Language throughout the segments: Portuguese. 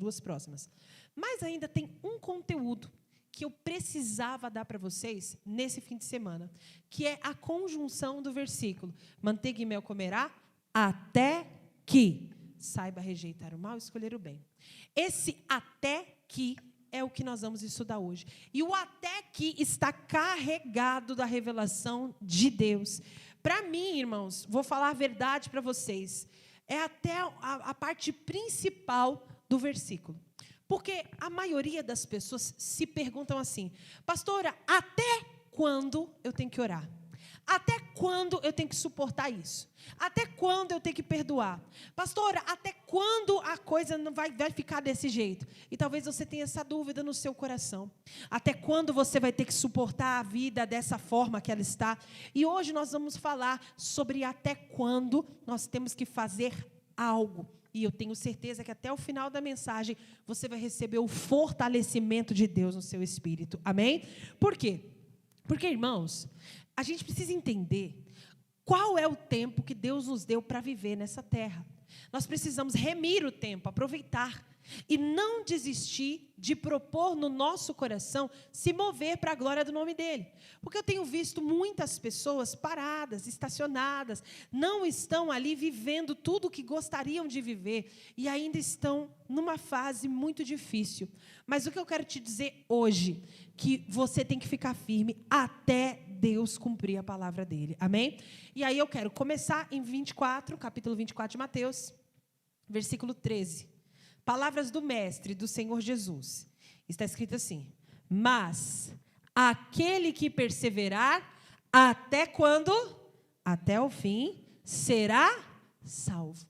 duas próximas. Mas ainda tem um conteúdo que eu precisava dar para vocês nesse fim de semana, que é a conjunção do versículo. Manteiga e mel comerá até que saiba rejeitar o mal e escolher o bem. Esse até que é o que nós vamos estudar hoje. E o até que está carregado da revelação de Deus. Para mim, irmãos, vou falar a verdade para vocês, é até a parte principal do versículo. Porque a maioria das pessoas se perguntam assim: pastora, até quando eu tenho que orar? Até quando eu tenho que suportar isso? Até quando eu tenho que perdoar? Pastora, até quando a coisa não vai ficar desse jeito? E talvez você tenha essa dúvida no seu coração. Até quando você vai ter que suportar a vida dessa forma que ela está? E hoje nós vamos falar sobre até quando nós temos que fazer algo. E eu tenho certeza que até o final da mensagem você vai receber o fortalecimento de Deus no seu espírito. Amém? Por quê? Porque, irmãos, a gente precisa entender qual é o tempo que Deus nos deu para viver nessa terra. Nós precisamos remir o tempo, aproveitar e não desistir de propor no nosso coração se mover para a glória do nome dEle. Porque eu tenho visto muitas pessoas paradas, estacionadas, não estão ali vivendo tudo o que gostariam de viver e ainda estão numa fase muito difícil. Mas o que eu quero te dizer hoje, que você tem que ficar firme até Deus cumprir a palavra dEle. Amém? E aí eu quero começar em 24, capítulo 24 de Mateus, versículo 13. Palavras do Mestre, do Senhor Jesus. Está escrito assim: mas aquele que perseverar até quando? Até o fim, será salvo.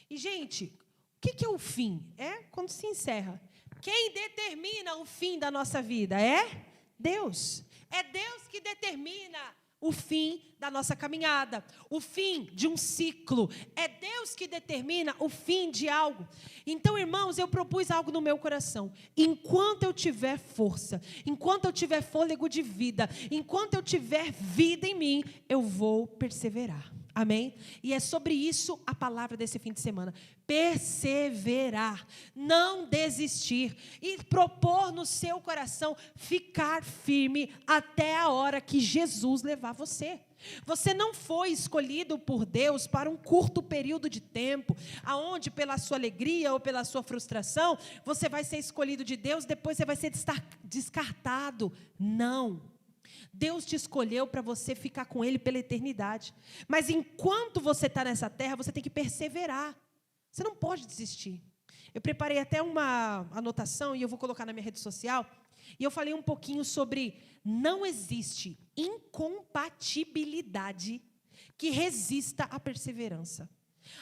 E, gente, o que é o fim? É quando se encerra. Quem determina o fim da nossa vida? É Deus. É Deus que determina o fim da nossa caminhada, o fim de um ciclo. É Deus que determina o fim de algo. Então, irmãos, eu propus algo no meu coração. Enquanto eu tiver força, enquanto eu tiver fôlego de vida, enquanto eu tiver vida em mim, eu vou perseverar. Amém? E é sobre isso a palavra desse fim de semana. Perseverar, não desistir e propor no seu coração ficar firme até a hora que Jesus levar você. Você não foi escolhido por Deus para um curto período de tempo, aonde pela sua alegria ou pela sua frustração, você vai ser escolhido de Deus, depois você vai ser descartado. Não. Deus te escolheu para você ficar com Ele pela eternidade. Mas enquanto você está nessa terra, você tem que perseverar. Você não pode desistir. Eu preparei até uma anotação, e eu vou colocar na minha rede social, e eu falei um pouquinho sobre não existe incompatibilidade que resista à perseverança.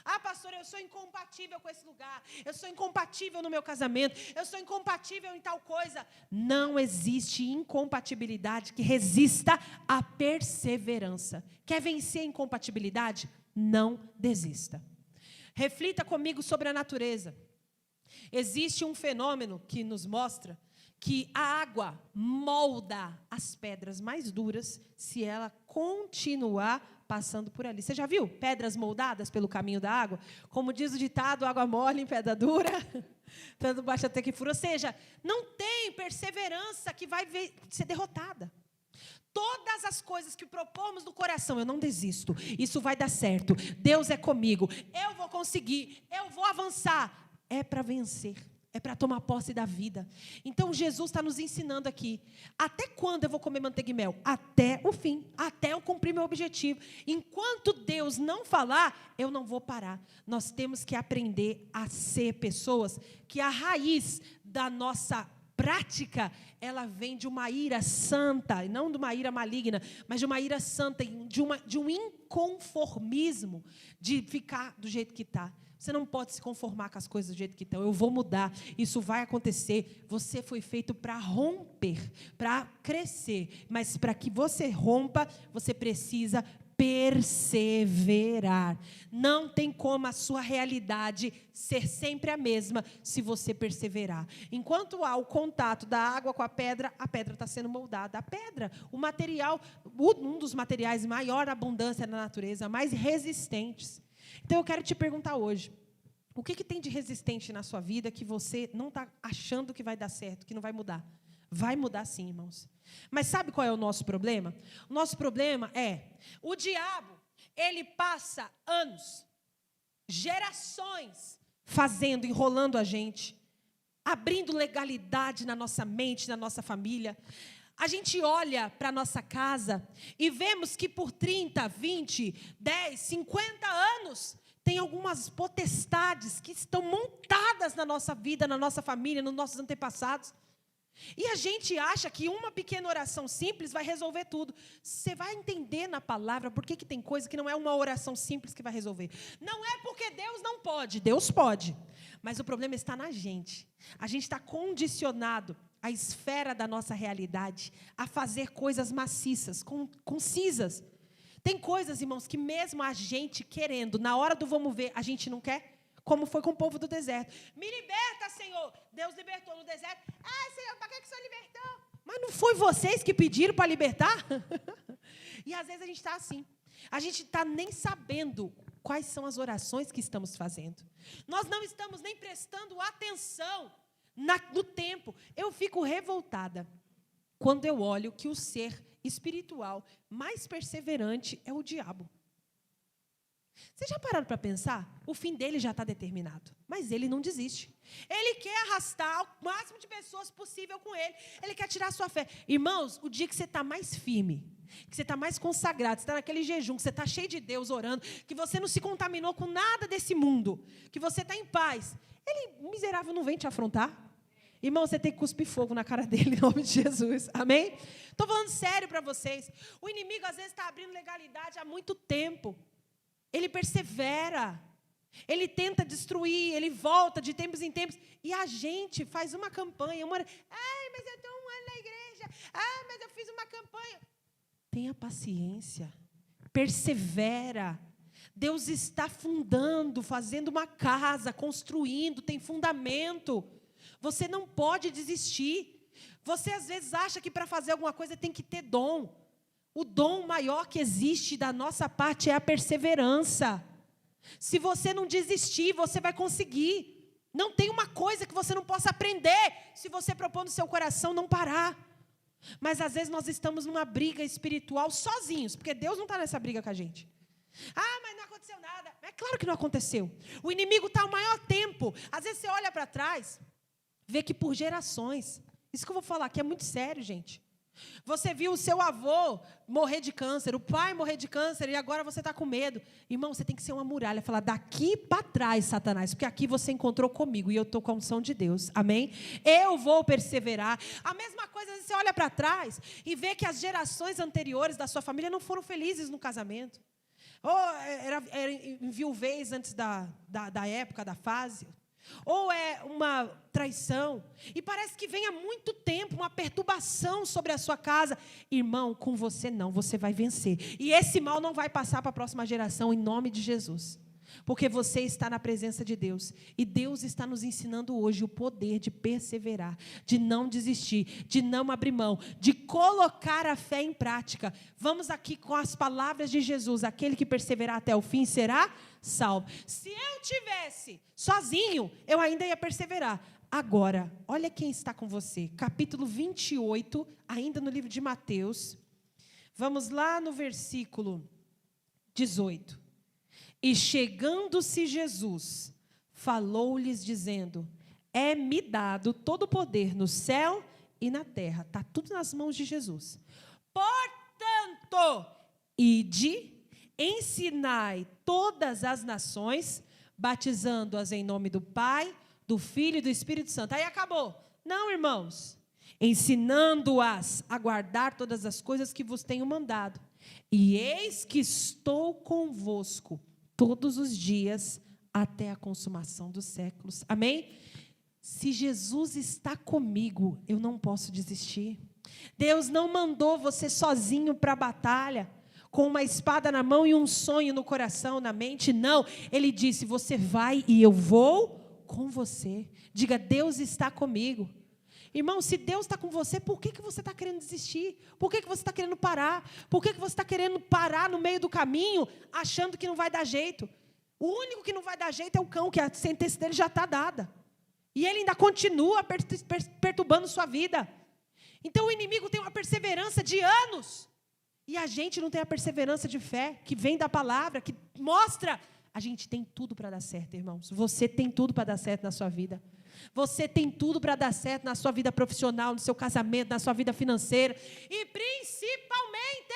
Ah, pastor, eu sou incompatível com esse lugar, eu sou incompatível no meu casamento, eu sou incompatível em tal coisa. Não existe incompatibilidade que resista à perseverança. Quer vencer a incompatibilidade? Não desista. Reflita comigo sobre a natureza. Existe um fenômeno que nos mostra que a água molda as pedras mais duras se ela continuar passando por ali. Você já viu pedras moldadas pelo caminho da água? Como diz o ditado, água mole em pedra dura, tanto baixa até que fura. Ou seja, não tem perseverança que vai ser derrotada. Todas as coisas que propomos no coração, eu não desisto, isso vai dar certo, Deus é comigo, eu vou conseguir, eu vou avançar, é para vencer. É para tomar posse da vida. Então, Jesus está nos ensinando aqui. Até quando eu vou comer manteiga e mel? Até o fim. Até eu cumprir meu objetivo. Enquanto Deus não falar, eu não vou parar. Nós temos que aprender a ser pessoas que a raiz da nossa prática, ela vem de uma ira santa, e não de uma ira maligna, mas de uma ira santa, de um inconformismo, de ficar do jeito que está. Você não pode se conformar com as coisas do jeito que estão. Eu vou mudar, isso vai acontecer. Você foi feito para romper, para crescer. Mas para que você rompa, você precisa perseverar. Não tem como a sua realidade ser sempre a mesma se você perseverar. Enquanto há o contato da água com a pedra está sendo moldada. A pedra, o material, um dos materiais maior abundância na natureza, mais resistentes. Então, eu quero te perguntar hoje, O que tem de resistente na sua vida que você não está achando que vai dar certo, que não vai mudar? Vai mudar sim, irmãos. Mas sabe qual é o nosso problema? O nosso problema é, o diabo, ele passa anos, gerações, fazendo, enrolando a gente, abrindo legalidade na nossa mente, na nossa família. A gente olha para a nossa casa e vemos que por 30, 20, 10, 50 anos, tem algumas potestades que estão montadas na nossa vida, na nossa família, nos nossos antepassados. E a gente acha que uma pequena oração simples vai resolver tudo. Você vai entender na palavra por que tem coisa que não é uma oração simples que vai resolver. Não é porque Deus não pode, Deus pode. Mas o problema está na gente. A gente está condicionado à esfera da nossa realidade a fazer coisas maciças, concisas. Tem coisas, irmãos, que mesmo a gente querendo, na hora do vamos ver, a gente não quer. Como foi com o povo do deserto. Me liberta, Senhor. Deus libertou no deserto. Ai, Senhor, para que o Senhor libertou? Mas não foi vocês que pediram para libertar? E às vezes a gente está assim. A gente está nem sabendo quais são as orações que estamos fazendo. Nós não estamos nem prestando atenção no tempo. Eu fico revoltada quando eu olho que o ser espiritual mais perseverante é o diabo. Vocês já pararam para pensar? O fim dele já está determinado, mas ele não desiste. Ele quer arrastar o máximo de pessoas possível com ele. Ele quer tirar a sua fé. Irmãos, o dia que você está mais firme, que você está mais consagrado, você está naquele jejum, que você está cheio de Deus orando, que você não se contaminou com nada desse mundo, que você está em paz, ele, miserável, não vem te afrontar. Irmão, você tem que cuspir fogo na cara dele, em nome de Jesus. Amém? Estou falando sério para vocês. O inimigo, às vezes, está abrindo legalidade há muito tempo. Ele persevera, ele tenta destruir, ele volta de tempos em tempos, e a gente faz uma campanha, ai, mas eu estou um ano na igreja, ai, mas eu fiz uma campanha. Tenha paciência, persevera. Deus está fundando, fazendo uma casa, construindo, tem fundamento. Você não pode desistir. Você às vezes acha que para fazer alguma coisa tem que ter dom. O dom maior que existe da nossa parte é a perseverança. Se você não desistir, você vai conseguir. Não tem uma coisa que você não possa aprender se você propor no seu coração não parar. Mas às vezes nós estamos numa briga espiritual sozinhos, porque Deus não está nessa briga com a gente. Ah, mas não aconteceu nada. É claro que não aconteceu. O inimigo está o maior tempo. Às vezes você olha para trás, vê que por gerações. Isso que eu vou falar aqui é muito sério, gente. Você viu o seu avô morrer de câncer, o pai morrer de câncer, e agora você está com medo. Irmão, você tem que ser uma muralha, falar daqui para trás, Satanás, porque aqui você encontrou comigo e eu estou com a unção de Deus, amém? Eu vou perseverar. A mesma coisa, você olha para trás e vê que as gerações anteriores da sua família não foram felizes no casamento. Ou era viuvez antes da época, da fase. Ou é uma traição, e parece que vem há muito tempo uma perturbação sobre a sua casa. Irmão, com você não, você vai vencer. E esse mal não vai passar para a próxima geração, em nome de Jesus. Porque você está na presença de Deus. E Deus está nos ensinando hoje o poder de perseverar, de não desistir, de não abrir mão, de colocar a fé em prática. Vamos aqui com as palavras de Jesus: aquele que perseverar até o fim será salvo. Se eu tivesse sozinho, eu ainda ia perseverar. Agora, olha quem está com você. Capítulo 28, ainda no livro de Mateus. Vamos lá no versículo 18. E chegando-se Jesus, falou-lhes dizendo: é-me dado todo o poder no céu e na terra. Está tudo nas mãos de Jesus. Portanto, ide, ensinai todas as nações, batizando-as em nome do Pai, do Filho e do Espírito Santo. Aí acabou. Não, irmãos. Ensinando-as a guardar todas as coisas que vos tenho mandado. E eis que estou convosco todos os dias até a consumação dos séculos. Amém? Se Jesus está comigo, eu não posso desistir. Deus não mandou você sozinho para a batalha, com uma espada na mão e um sonho no coração, na mente. Não, Ele disse: você vai e eu vou com você. Diga: Deus está comigo. Irmão, se Deus está com você, por que você está querendo desistir? Por que você está querendo parar? Por que você está querendo parar no meio do caminho, achando que não vai dar jeito? O único que não vai dar jeito é o cão, que a sentença dele já está dada. E ele ainda continua perturbando sua vida. Então o inimigo tem uma perseverança de anos. E a gente não tem a perseverança de fé, que vem da palavra, que mostra. A gente tem tudo para dar certo, irmãos. Você tem tudo para dar certo na sua vida. Você tem tudo para dar certo na sua vida profissional, no seu casamento, na sua vida financeira. E principalmente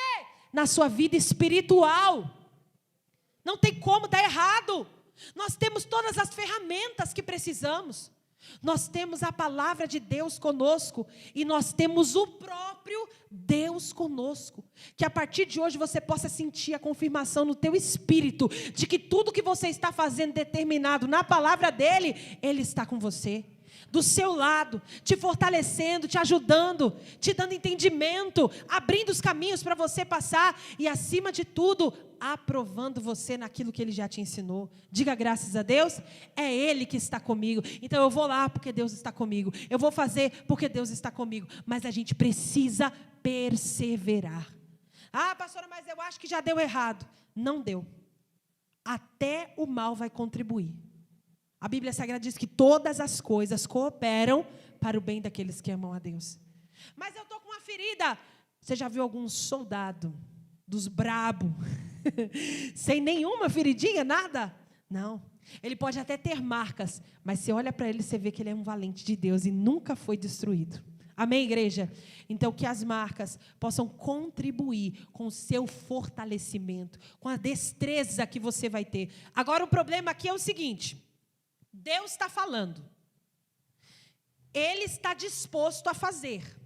na sua vida espiritual. Não tem como dar errado. Nós temos todas as ferramentas que precisamos. Nós temos a palavra de Deus conosco. E nós temos o próprio Deus conosco. Que a partir de hoje você possa sentir a confirmação no teu espírito de que tudo que você está fazendo determinado na palavra dele, ele está com você. Do seu lado, te fortalecendo, te ajudando, te dando entendimento, abrindo os caminhos para você passar e, acima de tudo, aprovando você naquilo que ele já te ensinou. Diga graças a Deus, é ele que está comigo. Então eu vou lá porque Deus está comigo. Eu vou fazer porque Deus está comigo. Mas a gente precisa perseverar. Ah, pastora, mas eu acho que já deu errado. Não deu. Até o mal vai contribuir. A Bíblia Sagrada diz que todas as coisas cooperam para o bem daqueles que amam a Deus. Mas eu estou com uma ferida. Você já viu algum soldado dos brabo, sem nenhuma feridinha, nada? Não. Ele pode até ter marcas, mas você olha para ele e você vê que ele é um valente de Deus e nunca foi destruído. Amém, igreja? Então, que as marcas possam contribuir com o seu fortalecimento, com a destreza que você vai ter. Agora, o problema aqui é o seguinte: Deus está falando. Ele está disposto a fazer.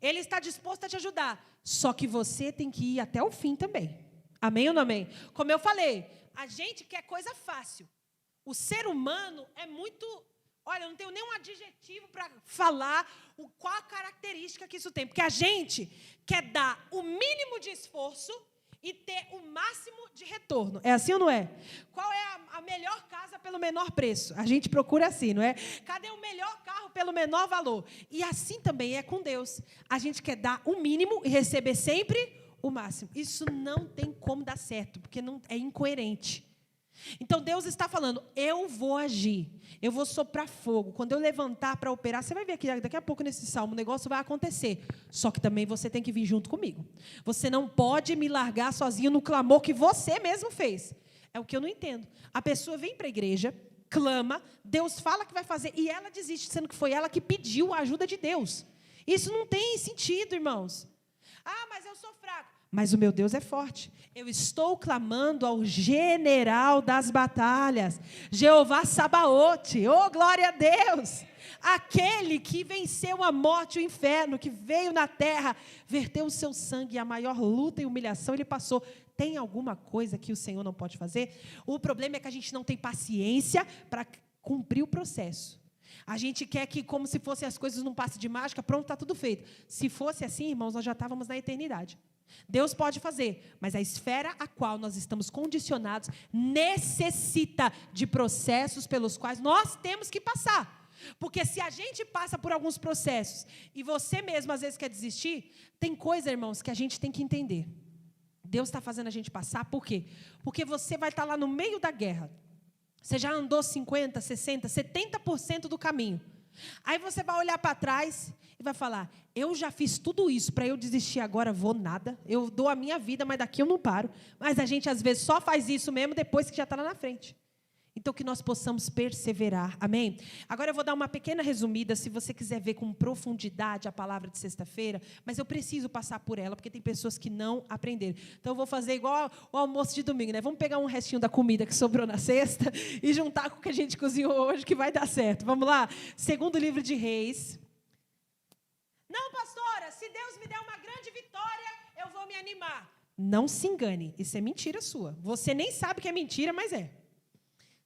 Ele está disposto a te ajudar. Só que você tem que ir até o fim também. Amém ou não amém? Como eu falei, a gente quer coisa fácil. O ser humano é muito... Olha, eu não tenho nenhum adjetivo para falar qual a característica que isso tem. Porque a gente quer dar o mínimo de esforço e ter o máximo de retorno. É assim ou não é? Qual é a melhor casa pelo menor preço? A gente procura assim, não é? Cadê o melhor carro pelo menor valor? E assim também é com Deus. A gente quer dar o mínimo e receber sempre o máximo. Isso não tem como dar certo, porque não é incoerente. Então Deus está falando, eu vou agir, eu vou soprar fogo. Quando eu levantar para operar, você vai ver que daqui a pouco nesse salmo o negócio vai acontecer. Só que também você tem que vir junto comigo. Você não pode me largar sozinho no clamor que você mesmo fez. É o que eu não entendo. A pessoa vem para a igreja, clama, Deus fala que vai fazer e ela desiste, sendo que foi ela que pediu a ajuda de Deus. Isso não tem sentido, irmãos. Ah, mas eu sou fraco. Mas o meu Deus é forte. Eu estou clamando ao general das batalhas, Jeová Sabaote. Oh, glória a Deus! Aquele que venceu a morte e o inferno, que veio na terra, verteu o seu sangue, e a maior luta e humilhação ele passou. Tem alguma coisa que o Senhor não pode fazer? O problema é que a gente não tem paciência para cumprir o processo. A gente quer que, como se fossem as coisas num passe de mágica, pronto, está tudo feito. Se fosse assim, irmãos, nós já estávamos na eternidade. Deus pode fazer, mas a esfera a qual nós estamos condicionados necessita de processos pelos quais nós temos que passar. Porque se a gente passa por alguns processos e você mesmo às vezes quer desistir, tem coisa, irmãos, que a gente tem que entender. Deus está fazendo a gente passar, por quê? Porque você vai estar lá no meio da guerra. Você já andou 50%, 60%, 70% do caminho. Aí você vai olhar para trás e vai falar, eu já fiz tudo isso, para eu desistir agora vou nada. Eu dou a minha vida, mas daqui eu não paro. Mas a gente às vezes só faz isso mesmo depois que já está lá na frente. Então, que nós possamos perseverar. Amém? Agora eu vou dar uma pequena resumida, se você quiser ver com profundidade a palavra de sexta-feira, mas eu preciso passar por ela, porque tem pessoas que não aprenderam. Então, eu vou fazer igual o almoço de domingo, né? Vamos pegar um restinho da comida que sobrou na sexta e juntar com o que a gente cozinhou hoje, que vai dar certo. Vamos lá? Segundo livro de Reis. Não, pastora, se Deus me der uma grande vitória, eu vou me animar. Não se engane, isso é mentira sua. Você nem sabe que é mentira, mas é.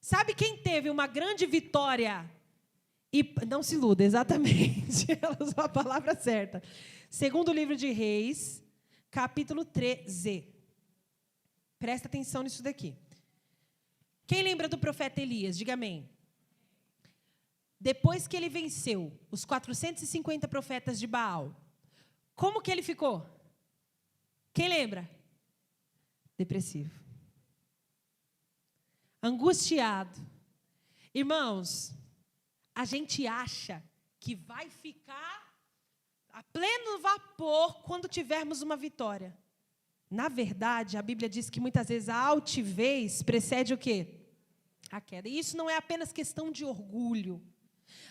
Sabe quem teve uma grande vitória? E não se iluda, exatamente. Ela usou a palavra certa. Segundo livro de Reis, capítulo 13. Presta atenção nisso daqui. Quem lembra do profeta Elias? Diga amém. Depois que ele venceu os 450 profetas de Baal, como que ele ficou? Quem lembra? Depressivo. angustiado. Irmãos, a gente acha que vai ficar a pleno vapor quando tivermos uma vitória. Na verdade, a Bíblia diz que muitas vezes a altivez precede o quê? A queda. E isso não é apenas questão de orgulho.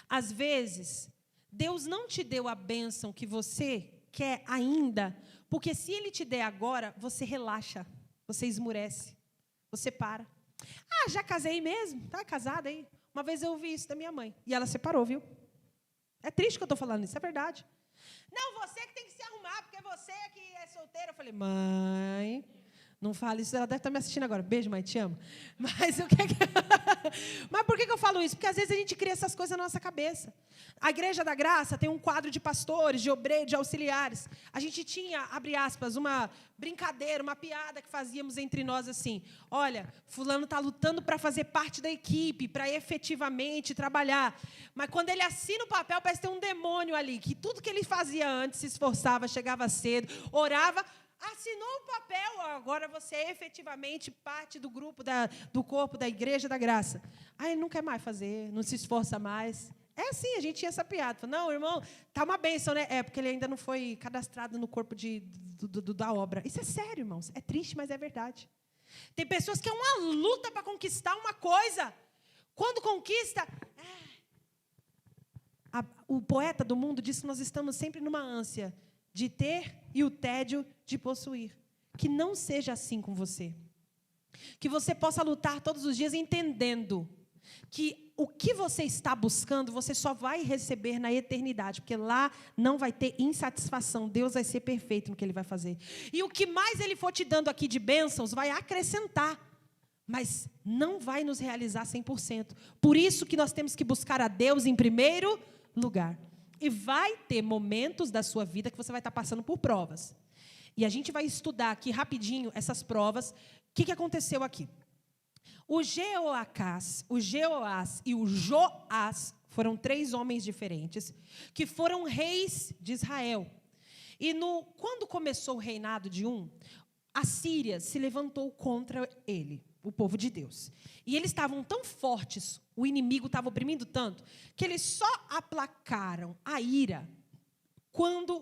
Às vezes, Deus não te deu a bênção que você quer ainda, porque se Ele te der agora, você relaxa, você esmurece, você para. Ah, já casei mesmo? Está casada aí? Uma vez eu ouvi isso da minha mãe, e ela separou, viu? É triste que eu estou falando isso, é verdade. Não, você que tem que se arrumar, porque você que é solteira. Eu falei, mãe, não fale isso, ela deve estar me assistindo agora. Beijo, mãe, te amo. Mas o que Mas por que eu falo isso? Porque às vezes a gente cria essas coisas na nossa cabeça. A Igreja da Graça tem um quadro de pastores, de obreiros, de auxiliares. A gente tinha, abre aspas, uma brincadeira, uma piada que fazíamos entre nós assim. Olha, fulano está lutando para fazer parte da equipe, para efetivamente trabalhar. Mas quando ele assina o papel, parece ter um demônio ali, que tudo que ele fazia antes, se esforçava, chegava cedo, orava, assinou o papel, agora você é efetivamente parte do grupo, do corpo da Igreja da Graça. Aí ele não quer mais fazer, não se esforça mais. É assim, a gente tinha essa piada. Falou, não, irmão, tá uma bênção, né? É, porque ele ainda não foi cadastrado no corpo da obra. Isso é sério, irmãos. É triste, mas é verdade. Tem pessoas que é uma luta para conquistar uma coisa. Quando conquista... O poeta do mundo disse que nós estamos sempre numa ânsia de ter e o tédio de possuir. Que não seja assim com você. Que você possa lutar todos os dias entendendo que o que você está buscando, você só vai receber na eternidade, porque lá não vai ter insatisfação. Deus vai ser perfeito no que Ele vai fazer. E o que mais Ele for te dando aqui de bênçãos, vai acrescentar, mas não vai nos realizar 100%. Por isso que nós temos que buscar a Deus em primeiro lugar. E vai ter momentos da sua vida que você vai estar passando por provas. E a gente vai estudar aqui rapidinho essas provas. O que aconteceu aqui? O Jeoacás, o Jeoás e o Joás foram 3 homens diferentes que foram reis de Israel. E quando começou o reinado de um, a Síria se levantou contra ele, o povo de Deus. E eles estavam tão fortes, o inimigo estava oprimindo tanto, que eles só aplacaram a ira quando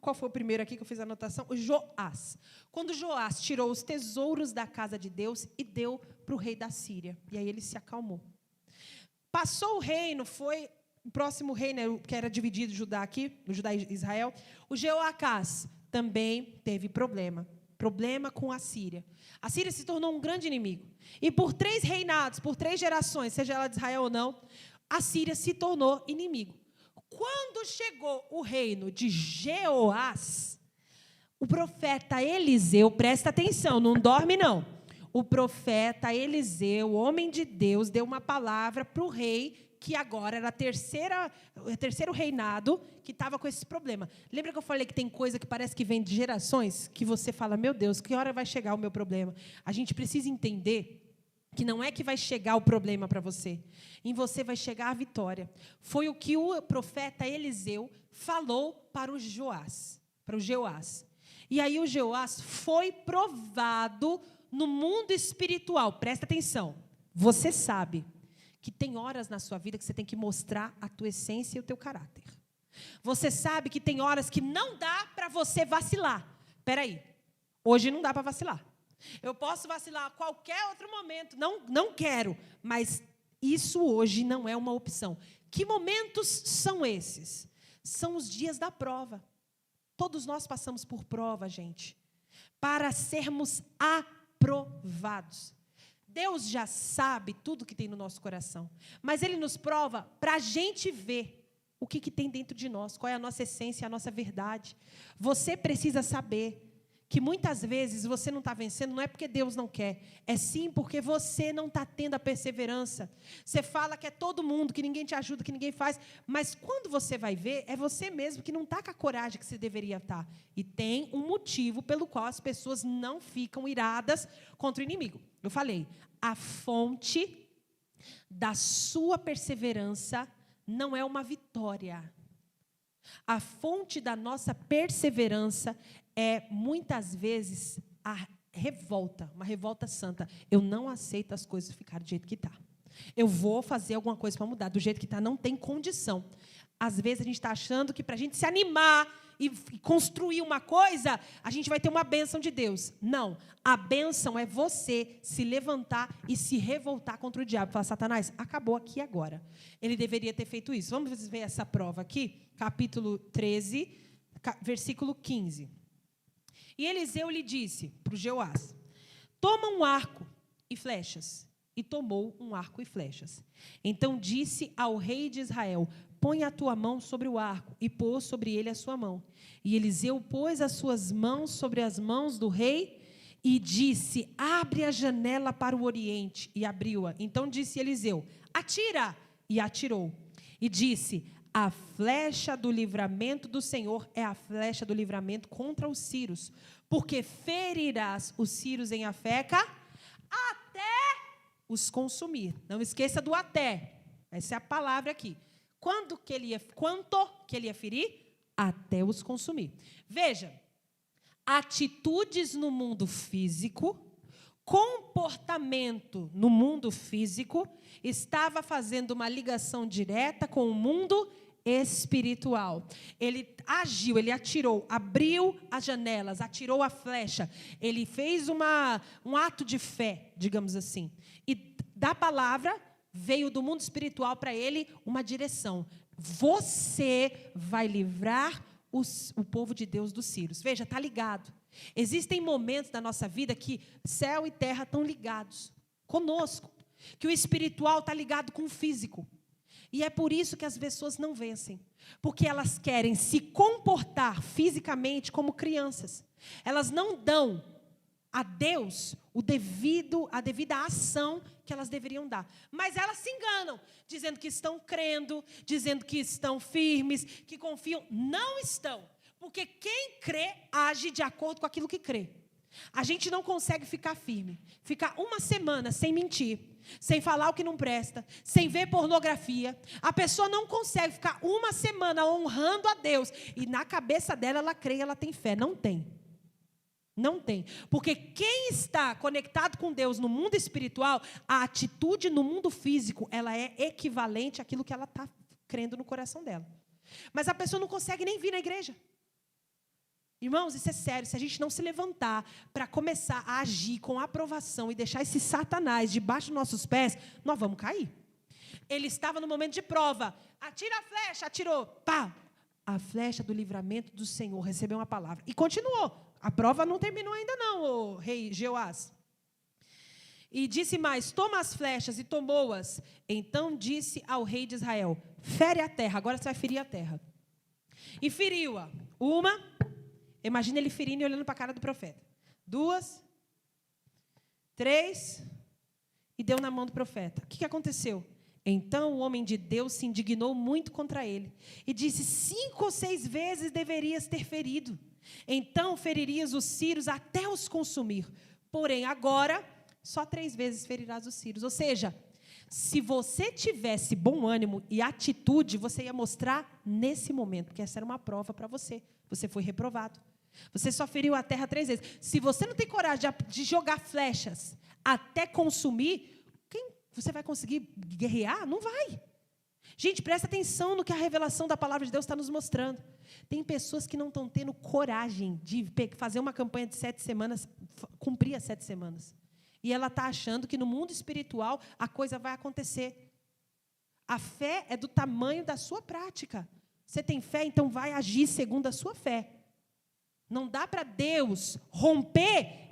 qual foi o primeiro aqui que eu fiz a anotação? O Joás. Quando Joás tirou os tesouros da casa de Deus e deu para o rei da Síria. E aí ele se acalmou. Passou o reino, foi o próximo reino, que era dividido Judá aqui, o Judá e Israel. O Jeoacás também teve problema com a Síria. A Síria se tornou um grande inimigo. E por 3 reinados, por 3 gerações, seja ela de Israel ou não, a Síria se tornou inimigo. Quando chegou o reino de Jeoás, o profeta Eliseu, presta atenção, não dorme não. O profeta Eliseu, o homem de Deus, deu uma palavra para o rei, que agora era o terceiro reinado, que estava com esse problema. Lembra que eu falei que tem coisa que parece que vem de gerações? Que você fala, meu Deus, que hora vai chegar o meu problema? A gente precisa entender que não é que vai chegar o problema para você. Em você vai chegar a vitória. Foi o que o profeta Eliseu falou para o Joás. E aí o Joás foi provado no mundo espiritual. Presta atenção. Você sabe que tem horas na sua vida que você tem que mostrar a tua essência e o teu caráter. Você sabe que tem horas que não dá para você vacilar. Espera aí. Hoje não dá para vacilar. Eu posso vacilar a qualquer outro momento, não quero, mas isso hoje não é uma opção. Que momentos são esses? São os dias da prova. Todos nós passamos por prova, gente, para sermos aprovados. Deus já sabe tudo que tem no nosso coração, mas Ele nos prova para a gente ver o que tem dentro de nós, qual é a nossa essência, a nossa verdade. Você precisa saber que muitas vezes você não está vencendo, não é porque Deus não quer, é sim porque você não está tendo a perseverança. Você fala que é todo mundo, que ninguém te ajuda, que ninguém faz, mas quando você vai ver, é você mesmo que não está com a coragem que você deveria estar. E tem um motivo pelo qual as pessoas não ficam iradas contra o inimigo. Eu falei, a fonte da sua perseverança não é uma vitória. A fonte da nossa perseverança é, muitas vezes, revolta, uma revolta santa. Eu não aceito as coisas ficarem do jeito que está. Eu vou fazer alguma coisa para mudar. Do jeito que está, não tem condição. Às vezes, a gente está achando que, para a gente se animar e construir uma coisa, a gente vai ter uma bênção de Deus. Não. A bênção é você se levantar e se revoltar contra o diabo. Falar, Satanás, acabou aqui agora. Ele deveria ter feito isso. Vamos ver essa prova aqui. Capítulo 13, versículo 15. E Eliseu lhe disse para o Jeoás, toma um arco e flechas. E tomou um arco e flechas. Então disse ao rei de Israel, põe a tua mão sobre o arco, e pôs sobre ele a sua mão. E Eliseu pôs as suas mãos sobre as mãos do rei, e disse, abre a janela para o oriente, e abriu-a. Então disse Eliseu, atira! E atirou. E disse, a flecha do livramento do Senhor é a flecha do livramento contra os sírios, porque ferirás os sírios em Afeca, até os consumir. Não esqueça do até. Essa é a palavra aqui. Quanto que ele ia ferir? Até os consumir. Veja, atitudes no mundo físico, comportamento no mundo físico, estava fazendo uma ligação direta com o mundo espiritual. Ele agiu, ele atirou, abriu as janelas, atirou a flecha. Ele fez um ato de fé, digamos assim. E da palavra veio do mundo espiritual para ele uma direção. Você vai livrar o povo de Deus dos sírios. Veja, está ligado. Existem momentos da nossa vida que céu e terra estão ligados conosco, que o espiritual está ligado com o físico. E é por isso que as pessoas não vencem, porque elas querem se comportar fisicamente como crianças. Elas não dão a Deus a devida ação que elas deveriam dar. Mas elas se enganam, dizendo que estão crendo, dizendo que estão firmes, que confiam. Não estão, porque quem crê age de acordo com aquilo que crê. A gente não consegue ficar firme, ficar uma semana sem mentir, sem falar o que não presta, sem ver pornografia. A pessoa não consegue ficar uma semana honrando a Deus e na cabeça dela ela crê, ela tem fé. Não tem. Não tem. Porque quem está conectado com Deus no mundo espiritual, a atitude no mundo físico, ela é equivalente àquilo que ela está crendo no coração dela. Mas a pessoa não consegue nem vir na igreja. Irmãos, isso é sério. Se a gente não se levantar para começar a agir com aprovação e deixar esse Satanás debaixo dos nossos pés, nós vamos cair. Ele estava no momento de prova. Atira a flecha, atirou. Pá! A flecha do livramento do Senhor recebeu uma palavra. E continuou. A prova não terminou ainda não, o rei Jeoás. E disse mais, toma as flechas, e tomou-as. Então disse ao rei de Israel, fere a terra, agora você vai ferir a terra. E feriu-a. Uma, imagina ele ferindo e olhando para a cara do profeta. 2, 3, e deu na mão do profeta. O que aconteceu? Então o homem de Deus se indignou muito contra ele. E disse, 5 ou 6 vezes deverias ter ferido. Então feririas os sírios até os consumir. Porém, agora, só 3 vezes ferirás os sírios. Ou seja, se você tivesse bom ânimo e atitude, você ia mostrar nesse momento, porque essa era uma prova para você. Você foi reprovado. Você só feriu a terra 3 vezes. Se você não tem coragem de jogar flechas até consumir, você vai conseguir guerrear? Não vai. Gente, presta atenção no que a revelação da palavra de Deus está nos mostrando. Tem pessoas que não estão tendo coragem de fazer uma campanha de 7 semanas, cumprir as 7 semanas. E ela está achando que no mundo espiritual a coisa vai acontecer. A fé é do tamanho da sua prática. Você tem fé, então vai agir segundo a sua fé. Não dá para Deus romper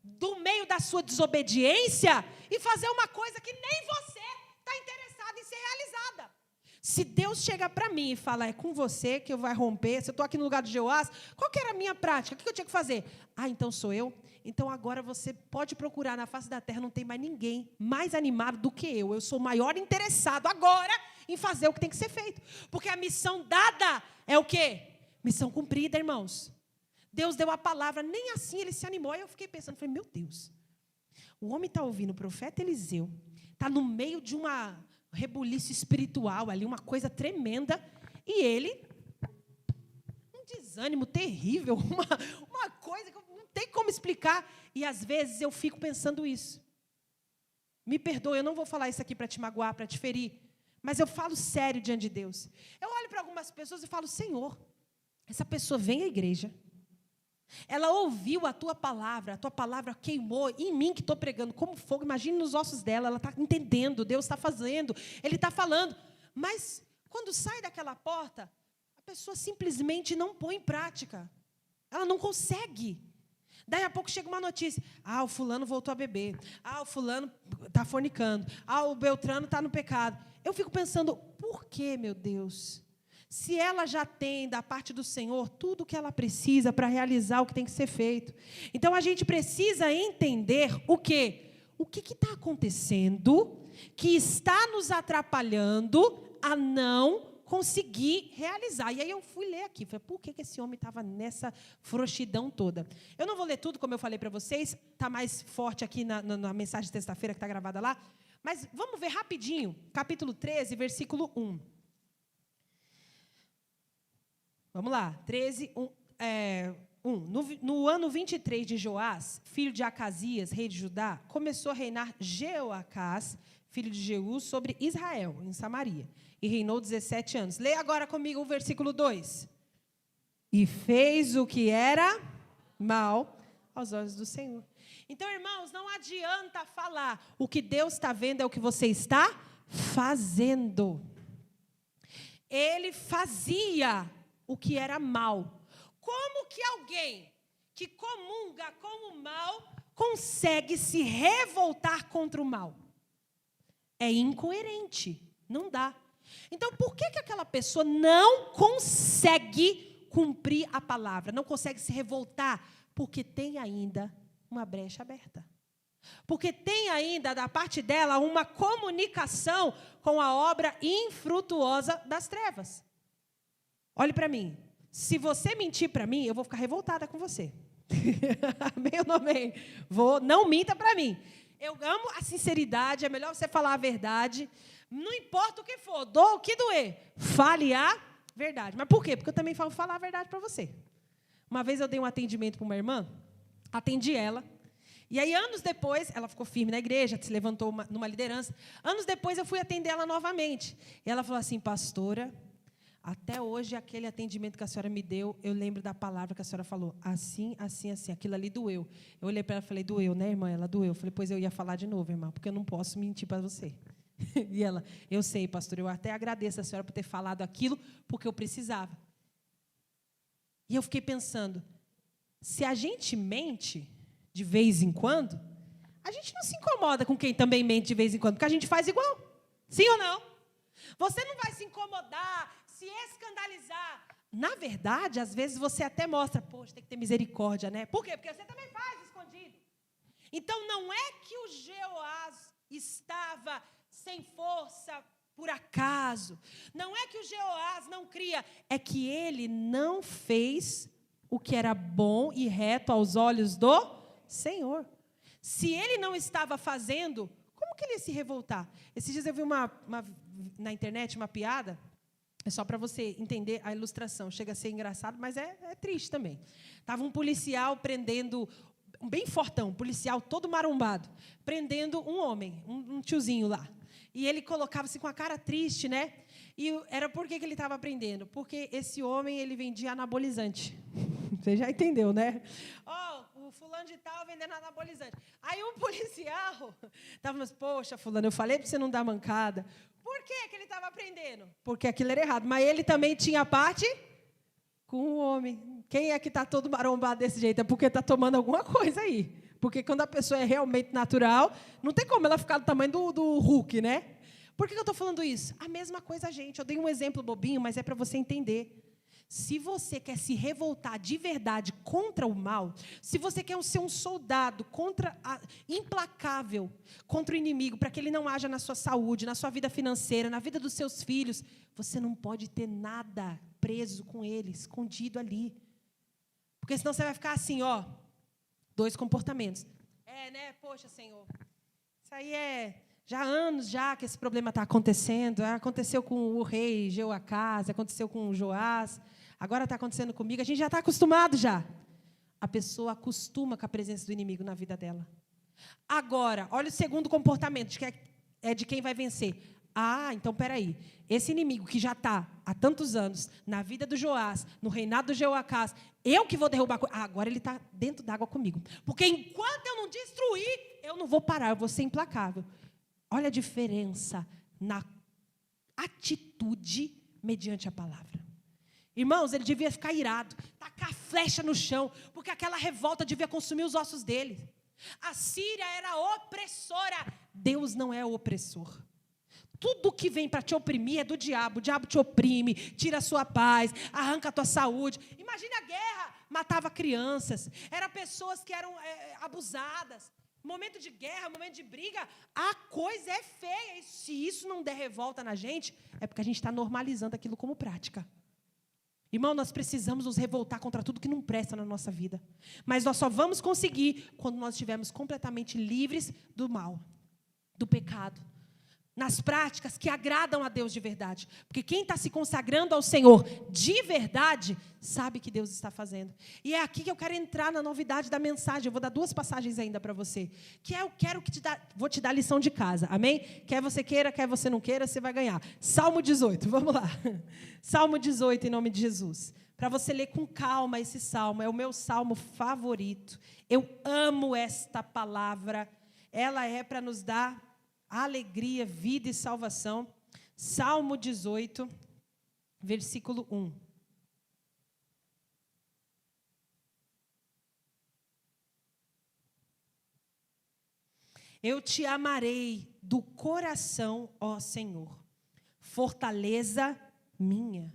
do meio da sua desobediência e fazer uma coisa que nem você está interessado em ser realizada. Se Deus chega para mim e fala, é com você que eu vou romper, se eu estou aqui no lugar de Jeoás, qual que era a minha prática? O que eu tinha que fazer? Ah, então sou eu? Então agora você pode procurar na face da terra, não tem mais ninguém mais animado do que eu. Eu sou o maior interessado agora em fazer o que tem que ser feito. Porque a missão dada é o quê? Missão cumprida, irmãos. Deus deu a palavra, nem assim ele se animou. Aí eu fiquei pensando, falei, meu Deus, o homem está ouvindo o profeta Eliseu, está no meio de uma rebuliço espiritual ali, uma coisa tremenda, e ele, um desânimo terrível, uma coisa que eu não tem como explicar. E às vezes eu fico pensando isso. Me perdoe, eu não vou falar isso aqui para te magoar, para te ferir. Mas eu falo sério diante de Deus. Eu olho para algumas pessoas e falo, Senhor, essa pessoa vem à igreja. Ela ouviu a tua palavra queimou em mim que estou pregando como fogo. Imagine nos ossos dela, ela está entendendo, Deus está fazendo, Ele está falando. Mas quando sai daquela porta, a pessoa simplesmente não põe em prática. Ela não consegue. Daí a pouco chega uma notícia. O fulano voltou a beber. O fulano está fornicando. O Beltrano está no pecado. Eu fico pensando, por que, meu Deus? Se ela já tem da parte do Senhor tudo o que ela precisa para realizar o que tem que ser feito. Então, a gente precisa entender o quê? O que está acontecendo que está nos atrapalhando a não conseguir realizar. E aí eu fui ler aqui. Falei, por que esse homem estava nessa frouxidão toda? Eu não vou ler tudo, como eu falei para vocês. Está mais forte aqui na mensagem de sexta-feira que está gravada lá. Mas vamos ver rapidinho. Capítulo 13, versículo 1. Vamos lá, 13, 1. No ano 23 de Joás, filho de Acasias, rei de Judá, começou a reinar Jeoacás, filho de Jeú, sobre Israel, em Samaria, e reinou 17 anos. Leia agora comigo o versículo 2. E fez o que era mal aos olhos do Senhor. Então, irmãos, não adianta falar. O que Deus está vendo é o que você está fazendo. Ele fazia o que era mal. Como que alguém que comunga com o mal consegue se revoltar contra o mal? É incoerente, não dá. Então, por que aquela pessoa não consegue cumprir a palavra, não consegue se revoltar? Porque tem ainda uma brecha aberta. Porque tem ainda, da parte dela, uma comunicação com a obra infrutuosa das trevas. Olhe para mim. Se você mentir para mim, eu vou ficar revoltada com você. Amém ou não amém? Não minta para mim. Eu amo a sinceridade, é melhor você falar a verdade. Não importa o que for, dou o que doer. Fale a verdade. Mas por quê? Porque eu também falo falar a verdade para você. Uma vez eu dei um atendimento para uma irmã, atendi ela. E aí, anos depois, ela ficou firme na igreja, se levantou numa liderança. Anos depois, eu fui atender ela novamente. E ela falou assim, pastora, até hoje, aquele atendimento que a senhora me deu, eu lembro da palavra que a senhora falou. Assim, assim, assim. Aquilo ali doeu. Eu olhei para ela e falei, doeu, né, irmã? Ela doeu. Eu falei, pois eu ia falar de novo, irmã, porque eu não posso mentir para você. E ela, eu sei, pastor, eu até agradeço a senhora por ter falado aquilo, porque eu precisava. E eu fiquei pensando, se a gente mente de vez em quando, a gente não se incomoda com quem também mente de vez em quando, porque a gente faz igual. Sim ou não? Você não vai se incomodar, se escandalizar. Na verdade, às vezes você até mostra, poxa, tem que ter misericórdia, né? Por quê? Porque você também faz escondido. Então, não é que o Jeoás estava sem força por acaso. Não é que o Jeoás não cria, é que ele não fez o que era bom e reto aos olhos do Senhor. Se ele não estava fazendo, como que ele ia se revoltar? Esses dias eu vi na internet uma piada, é só para você entender a ilustração. Chega a ser engraçado, mas é triste também. Estava um policial prendendo, bem fortão, policial todo marombado, prendendo um homem, um tiozinho lá. E ele colocava-se com a cara triste, né? E era por que ele estava prendendo? Porque esse homem, ele vendia anabolizante. Você já entendeu, né? O fulano de tal vendendo anabolizante. Aí um policial estava, poxa, fulano, eu falei para você não dar mancada. Por que ele estava prendendo? Porque aquilo era errado. Mas ele também tinha parte com o homem. Quem é que está todo marombado desse jeito? É porque está tomando alguma coisa aí. Porque quando a pessoa é realmente natural, não tem como ela ficar do tamanho do Hulk, né? Por que eu estou falando isso? A mesma coisa, gente. Eu dei um exemplo bobinho, mas é para você entender. Se você quer se revoltar de verdade contra o mal, se você quer ser um soldado implacável contra o inimigo, para que ele não haja na sua saúde, na sua vida financeira, na vida dos seus filhos, você não pode ter nada preso com ele, escondido ali. Porque senão você vai ficar assim, dois comportamentos. Né? Poxa, Senhor, isso aí já há anos já que esse problema está acontecendo. Aconteceu com o rei Jeoacás, aconteceu com o Joás, agora está acontecendo comigo. A gente já está acostumado já. a pessoa acostuma com a presença do inimigo na vida dela. Agora, olha o segundo comportamento, que é de quem vai vencer. Ah, então, peraí. Esse inimigo que já está há tantos anos na vida do Joás, no reinado do Jeoacás, eu que vou derrubar. Agora ele está dentro d'água comigo. Porque enquanto eu não destruir, eu não vou parar, eu vou ser implacável. Olha a diferença na atitude mediante a palavra. Irmãos, ele devia ficar irado, tacar flecha no chão, porque aquela revolta devia consumir os ossos dele. A Síria era opressora. Deus não é opressor. Tudo que vem para te oprimir é do diabo. O diabo te oprime, tira a sua paz, arranca a tua saúde. Imagine a guerra, matava crianças. Eram pessoas que eram abusadas. Momento de guerra, momento de briga, a coisa é feia. E se isso não der revolta na gente, é porque a gente está normalizando aquilo como prática. Irmão, nós precisamos nos revoltar contra tudo que não presta na nossa vida. Mas nós só vamos conseguir quando nós estivermos completamente livres do mal, do pecado. Nas práticas que agradam a Deus de verdade. Porque quem está se consagrando ao Senhor de verdade, sabe que Deus está fazendo. E é aqui que eu quero entrar na novidade da mensagem. Eu vou dar 2 passagens ainda para você. Que eu quero vou te dar lição de casa. Amém? Quer você queira, quer você não queira, você vai ganhar. Salmo 18, vamos lá. Salmo 18, em nome de Jesus. Para você ler com calma esse salmo. É o meu salmo favorito. Eu amo esta palavra. Ela é para nos dar alegria, vida e salvação. Salmo 18, versículo 1. Eu te amarei do coração, ó Senhor, fortaleza minha.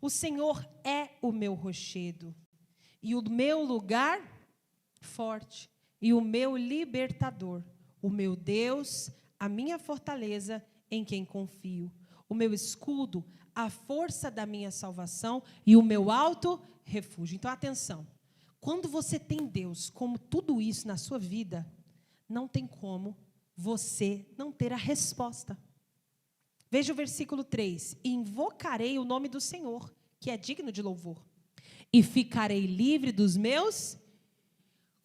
O Senhor é o meu rochedo e o meu lugar forte e o meu libertador, o meu Deus, a minha fortaleza em quem confio, o meu escudo, a força da minha salvação e o meu alto refúgio. Então, atenção. Quando você tem Deus como tudo isso na sua vida, não tem como você não ter a resposta. Veja o versículo 3. Invocarei o nome do Senhor, que é digno de louvor, e ficarei livre dos meus...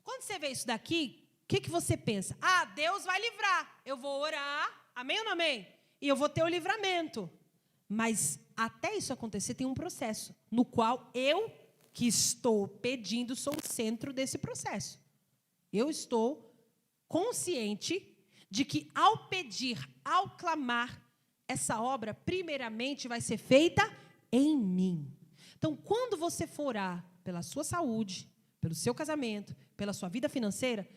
Quando você vê isso daqui, o que você pensa? Ah, Deus vai livrar. Eu vou orar, amém ou não amém? E eu vou ter o livramento. Mas até isso acontecer tem um processo, no qual eu que estou pedindo sou o centro desse processo. Eu estou consciente de que ao pedir, ao clamar, essa obra primeiramente vai ser feita em mim. Então, quando você for orar pela sua saúde, pelo seu casamento, pela sua vida financeira,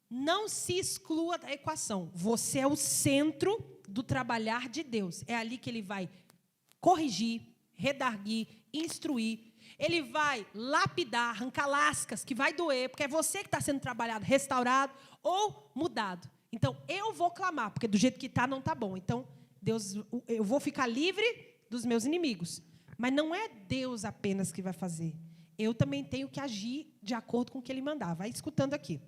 não se exclua da equação. Você é o centro do trabalhar de Deus. É ali que Ele vai corrigir, redarguir, instruir. Ele vai lapidar, arrancar lascas, que vai doer, porque é você que está sendo trabalhado, restaurado ou mudado. Então, eu vou clamar, porque do jeito que está, não está bom. Então, Deus, eu vou ficar livre dos meus inimigos. Mas não é Deus apenas que vai fazer. Eu também tenho que agir de acordo com o que Ele mandar. Vai escutando aqui.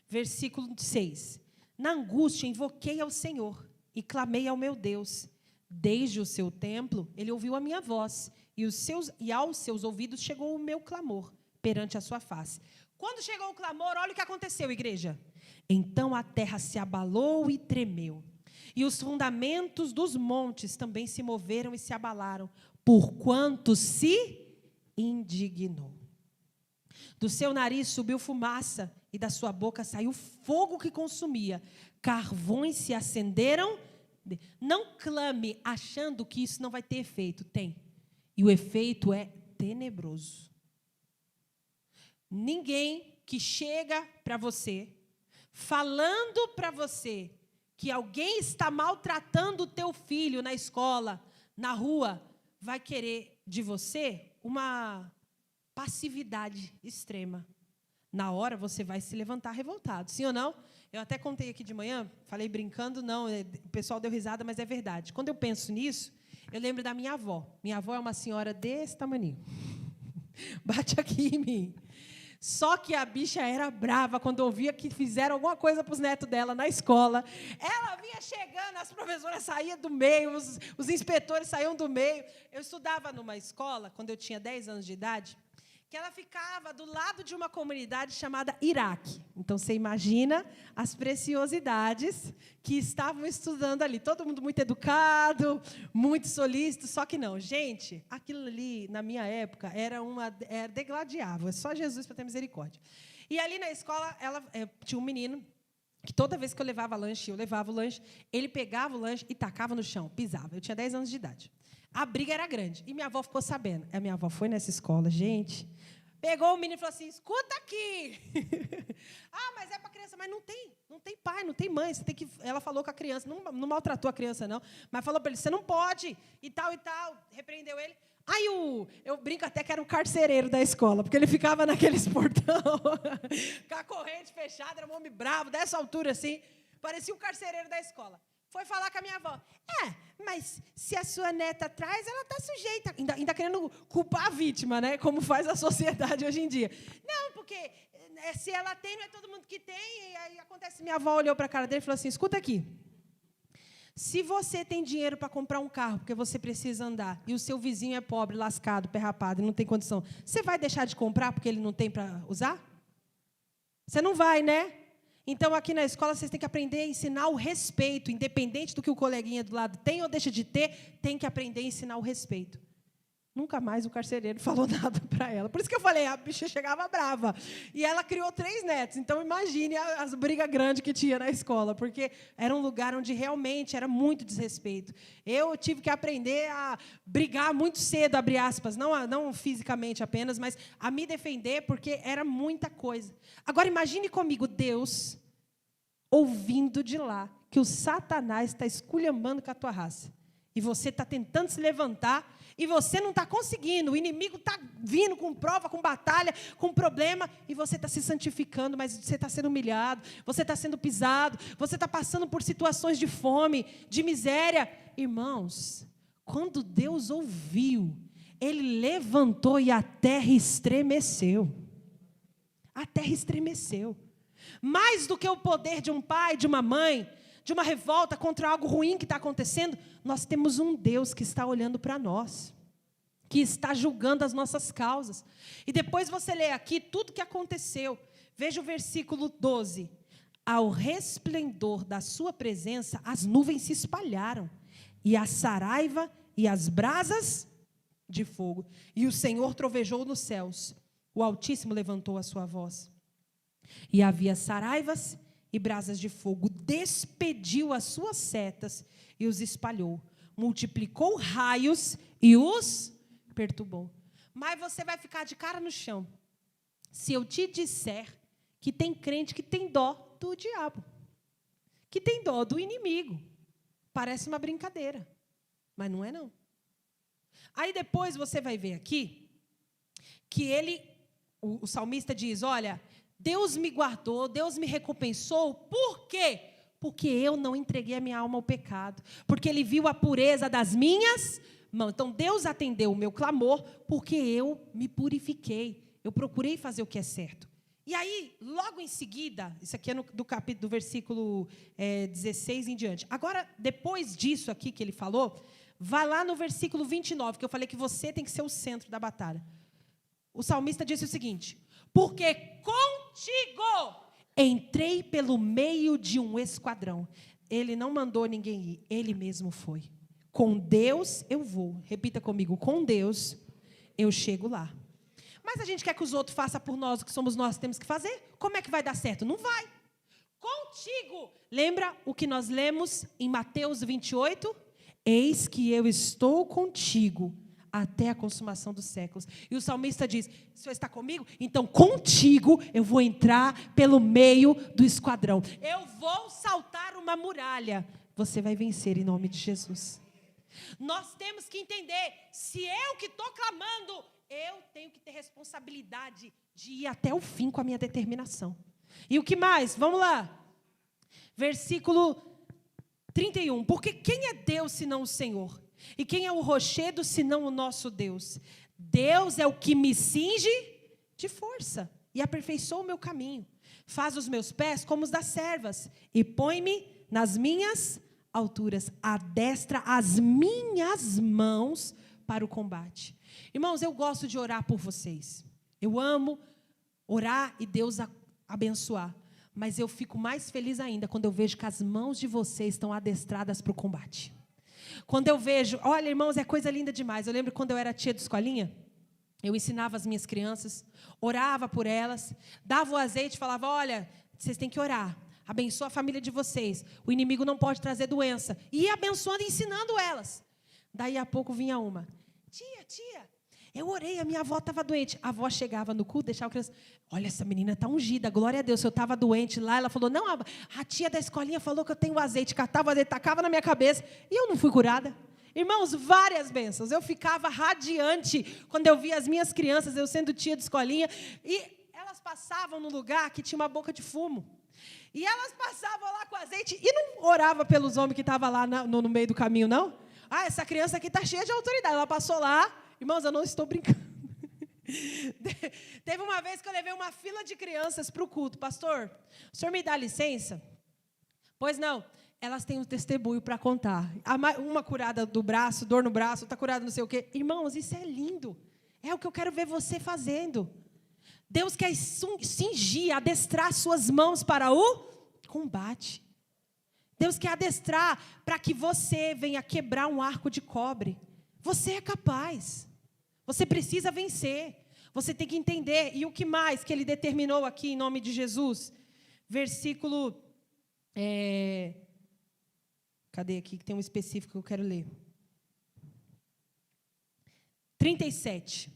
Versículo 6. Na angústia invoquei ao Senhor e clamei ao meu Deus. Desde o seu templo, Ele ouviu a minha voz, e aos seus ouvidos chegou o meu clamor perante a sua face. Quando chegou o clamor, olha o que aconteceu, igreja. Então a terra se abalou e tremeu, e os fundamentos dos montes também se moveram e se abalaram, porquanto se indignou. Do seu nariz subiu fumaça, e da sua boca saiu fogo que consumia. Carvões se acenderam. Não clame achando que isso não vai ter efeito. Tem. E o efeito é tenebroso. Ninguém que chega para você, falando para você que alguém está maltratando o teu filho na escola, na rua, vai querer de você uma passividade extrema. Na hora você vai se levantar revoltado, sim ou não? Eu até contei aqui de manhã, falei brincando, não, o pessoal deu risada, mas é verdade. Quando eu penso nisso, eu lembro da minha avó. Minha avó é uma senhora desse tamanho. Bate aqui em mim. Só que a bicha era brava quando ouvia que fizeram alguma coisa para os netos dela na escola. Ela vinha chegando, as professoras saíam do meio, os inspetores saíam do meio. Eu estudava numa escola, quando eu tinha 10 anos de idade, que ela ficava do lado de uma comunidade chamada Iraque. Então, você imagina as preciosidades que estavam estudando ali. Todo mundo muito educado, muito solícito, só que não. Gente, aquilo ali, na minha época, era degladiável. É só Jesus para ter misericórdia. E ali na escola, tinha um menino que toda vez que eu levava o lanche, ele pegava o lanche e tacava no chão, pisava. Eu tinha 10 anos de idade. A briga era grande. E minha avó ficou sabendo. A minha avó foi nessa escola, gente, pegou o menino e falou assim, escuta aqui. Mas é para criança. Mas não tem pai, não tem mãe. Você tem que... Ela falou com a criança, não maltratou a criança, não, mas falou para ele, você não pode, e tal, repreendeu ele. Aí eu brinco até que era o carcereiro da escola, porque ele ficava naqueles portão, com a corrente fechada, era um homem bravo, dessa altura assim, parecia o carcereiro da escola. Foi falar com a minha avó. Mas se a sua neta traz, ela está sujeita. Ainda querendo culpar a vítima, né? Como faz a sociedade hoje em dia. Não, porque se ela tem, não é todo mundo que tem. E aí acontece, minha avó olhou para a cara dele e falou assim, escuta aqui. Se você tem dinheiro para comprar um carro, porque você precisa andar, e o seu vizinho é pobre, lascado, pé rapado, e não tem condição, você vai deixar de comprar porque ele não tem para usar? Você não vai, né? Então, aqui na escola, vocês têm que aprender a ensinar o respeito. Independente do que o coleguinha do lado tem ou deixa de ter, tem que aprender a ensinar o respeito. Nunca mais o carcereiro falou nada para ela. Por isso que eu falei, a bicha chegava brava. E ela criou 3 netos. Então, imagine as brigas grandes que tinha na escola, porque era um lugar onde realmente era muito desrespeito. Eu tive que aprender a brigar muito cedo, abre aspas, não fisicamente apenas, mas a me defender, porque era muita coisa. Agora, imagine comigo Deus ouvindo de lá que o Satanás está esculhambando com a tua raça. E você está tentando se levantar, e você não está conseguindo. O inimigo está vindo com prova, com batalha, com problema, e você está se santificando, mas você está sendo humilhado, você está sendo pisado, você está passando por situações de fome, de miséria. Irmãos, quando Deus ouviu, Ele levantou e a terra estremeceu. A terra estremeceu. Mais do que o poder de um pai, de uma mãe, de uma revolta contra algo ruim que está acontecendo, nós temos um Deus que está olhando para nós, que está julgando as nossas causas. E depois você lê aqui tudo que aconteceu. Veja o versículo 12. Ao resplendor da sua presença, as nuvens se espalharam, e a saraiva e as brasas de fogo. E o Senhor trovejou nos céus. O Altíssimo levantou a sua voz. E havia saraivas e brasas de fogo, despediu as suas setas e os espalhou, multiplicou raios e os perturbou. Mas você vai ficar de cara no chão se eu te disser que tem crente que tem dó do diabo, que tem dó do inimigo. Parece uma brincadeira, mas não é não. Aí depois você vai ver aqui que o salmista diz, olha, Deus me guardou, Deus me recompensou. Por quê? Porque eu não entreguei a minha alma ao pecado. Porque Ele viu a pureza das minhas mãos. Então, Deus atendeu o meu clamor porque eu me purifiquei. Eu procurei fazer o que é certo. E aí, logo em seguida, isso aqui é do versículo 16 em diante. Agora, depois disso aqui que ele falou, vai lá no versículo 29, que eu falei que você tem que ser o centro da batalha. O salmista disse o seguinte: porque contigo entrei pelo meio de um esquadrão. Ele não mandou ninguém ir, ele mesmo foi. Com Deus eu vou. Repita comigo, com Deus eu chego lá. Mas a gente quer que os outros façam por nós o que somos nós que temos que fazer? Como é que vai dar certo? Não vai. Contigo. Lembra o que nós lemos em Mateus 28? Eis que eu estou contigo até a consumação dos séculos. E o salmista diz, o Senhor está comigo? Então contigo eu vou entrar pelo meio do esquadrão. Eu vou saltar uma muralha. Você vai vencer em nome de Jesus. Nós temos que entender, se eu que estou clamando, eu tenho que ter responsabilidade de ir até o fim com a minha determinação. E o que mais? Vamos lá. Versículo 31. Porque quem é Deus senão o Senhor? E quem é o rochedo senão o nosso Deus? Deus é o que me cinge de força e aperfeiçoa o meu caminho. Faz os meus pés como os das servas e põe-me nas minhas alturas. Adestra as minhas mãos para o combate. Irmãos, eu gosto de orar por vocês. Eu amo orar e Deus abençoar. Mas eu fico mais feliz ainda quando eu vejo que as mãos de vocês estão adestradas para o combate. Quando eu vejo, olha, irmãos, é coisa linda demais. Eu lembro quando eu era tia de escolinha, eu ensinava as minhas crianças, orava por elas, dava o azeite e falava, olha, vocês têm que orar. Abençoa a família de vocês. O inimigo não pode trazer doença. E ia abençoando e ensinando elas. Daí a pouco vinha uma. Tia, eu orei, a minha avó estava doente. A avó chegava no culto, deixava a criança. Olha, essa menina está ungida, glória a Deus. Se eu estava doente lá, ela falou, não, a tia da escolinha falou que eu tenho azeite. Catava o azeite, tacava na minha cabeça. E eu não fui curada. Irmãos, várias bênçãos. Eu ficava radiante quando eu via as minhas crianças, eu sendo tia de escolinha. E elas passavam num lugar que tinha uma boca de fumo. E elas passavam lá com azeite e não orava pelos homens que estavam lá no meio do caminho, não. Ah, essa criança aqui está cheia de autoridade. Ela passou lá. Irmãos, eu não estou brincando. Teve uma vez que eu levei uma fila de crianças para o culto. Pastor, o senhor me dá licença? Pois não. Elas têm um testemunho para contar. Uma curada do braço, dor no braço, outra curada não sei o quê. Irmãos, isso é lindo. É o que eu quero ver você fazendo. Deus quer cingir, adestrar suas mãos para o combate. Deus quer adestrar para que você venha quebrar um arco de cobre. Você é capaz. Você precisa vencer. Você tem que entender. E o que mais que ele determinou aqui em nome de Jesus? Versículo... Cadê aqui que tem um específico que eu quero ler? 37.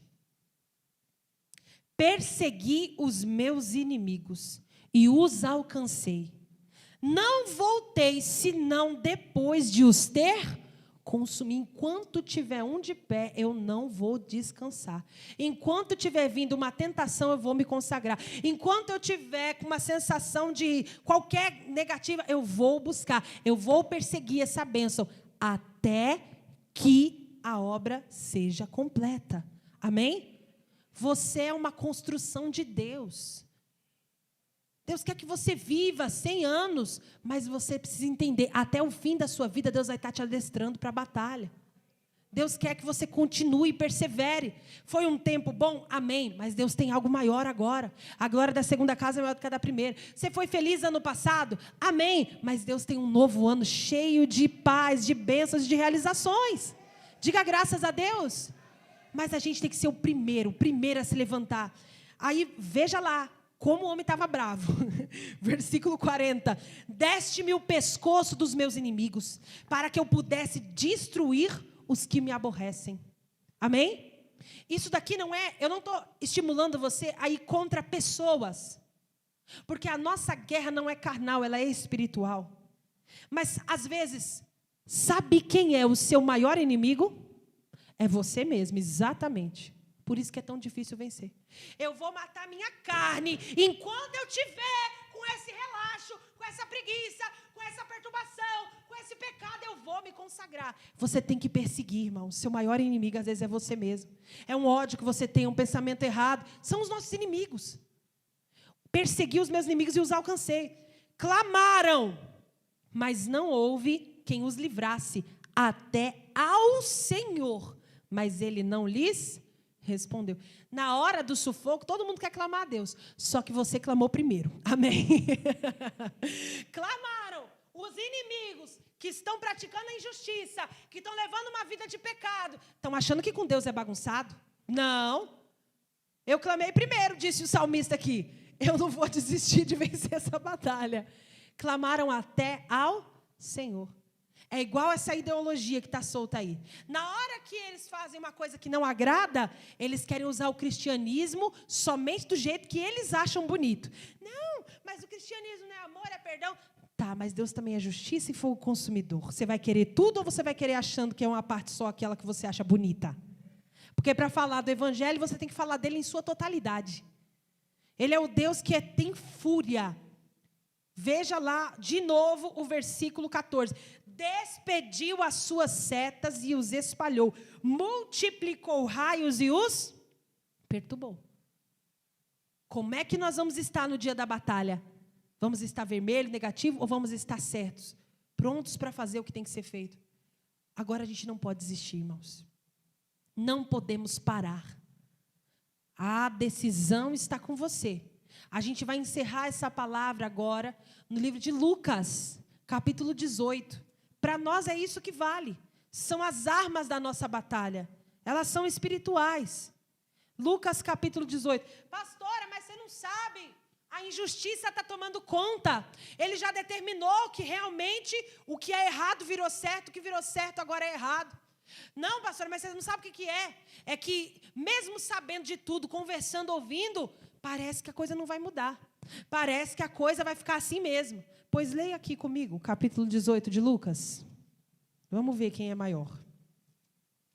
Persegui os meus inimigos e os alcancei. Não voltei, senão depois de os ter consumido. Enquanto tiver um de pé, eu não vou descansar. Enquanto tiver vindo uma tentação, eu vou me consagrar. Enquanto eu tiver com uma sensação de qualquer negativa, eu vou buscar. Eu vou perseguir essa bênção até que a obra seja completa. Amém? Você é uma construção de Deus. Deus quer que você viva 100 anos, mas você precisa entender, até o fim da sua vida, Deus vai estar te adestrando para a batalha. Deus quer que você continue e persevere. Foi um tempo bom? Amém. Mas Deus tem algo maior agora. A glória da segunda casa é maior do que a da primeira. Você foi feliz ano passado? Amém. Mas Deus tem um novo ano cheio de paz, de bênçãos, de realizações. Diga graças a Deus. Mas a gente tem que ser o primeiro a se levantar. Aí, veja lá, como o homem estava bravo. Versículo 40. Deste-me o pescoço dos meus inimigos, para que eu pudesse destruir os que me aborrecem. Amém? Isso daqui não é, eu não estou estimulando você a ir contra pessoas. Porque a nossa guerra não é carnal, ela é espiritual. Mas, às vezes, sabe quem é o seu maior inimigo? É você mesmo, exatamente. Por isso que é tão difícil vencer. Eu vou matar minha carne enquanto eu tiver com esse relaxo, com essa preguiça, com essa perturbação, com esse pecado, eu vou me consagrar. Você tem que perseguir, irmão. Seu maior inimigo, às vezes, é você mesmo. É um ódio que você tem, um pensamento errado. São os nossos inimigos. Persegui os meus inimigos e os alcancei. Clamaram, mas não houve quem os livrasse até ao Senhor. Mas ele não lhes respondeu. Na hora do sufoco, todo mundo quer clamar a Deus. Só que você clamou primeiro. Amém? Clamaram. Os inimigos que estão praticando a injustiça, que estão levando uma vida de pecado, estão achando que com Deus é bagunçado? Não. Eu clamei primeiro, disse o salmista aqui. Eu não vou desistir de vencer essa batalha. Clamaram até ao Senhor. É igual essa ideologia que está solta aí. Na hora que eles fazem uma coisa que não agrada, eles querem usar o cristianismo somente do jeito que eles acham bonito. Não, mas o cristianismo não é amor, é perdão. Tá, mas Deus também é justiça e fogo consumidor. Você vai querer tudo ou você vai querer achando que é uma parte só aquela que você acha bonita? Porque para falar do evangelho, você tem que falar dele em sua totalidade. Ele é o Deus que tem fúria. Veja lá, de novo, o versículo 14. Despediu as suas setas e os espalhou. Multiplicou raios e os perturbou. Como é que nós vamos estar no dia da batalha? Vamos estar vermelho, negativo, ou vamos estar certos? Prontos para fazer o que tem que ser feito? Agora a gente não pode desistir, irmãos. Não podemos parar. A decisão está com você. A gente vai encerrar essa palavra agora no livro de Lucas, capítulo 18. Para nós é isso que vale. São as armas da nossa batalha. Elas são espirituais. Lucas, capítulo 18. Pastora, mas você não sabe. A injustiça está tomando conta. Ele já determinou que realmente o que é errado virou certo, o que virou certo agora é errado. Não, pastora, mas você não sabe o que é. É que, mesmo sabendo de tudo, conversando, ouvindo, parece que a coisa não vai mudar. Parece que a coisa vai ficar assim mesmo. Pois leia aqui comigo, capítulo 18 de Lucas. Vamos ver quem é maior.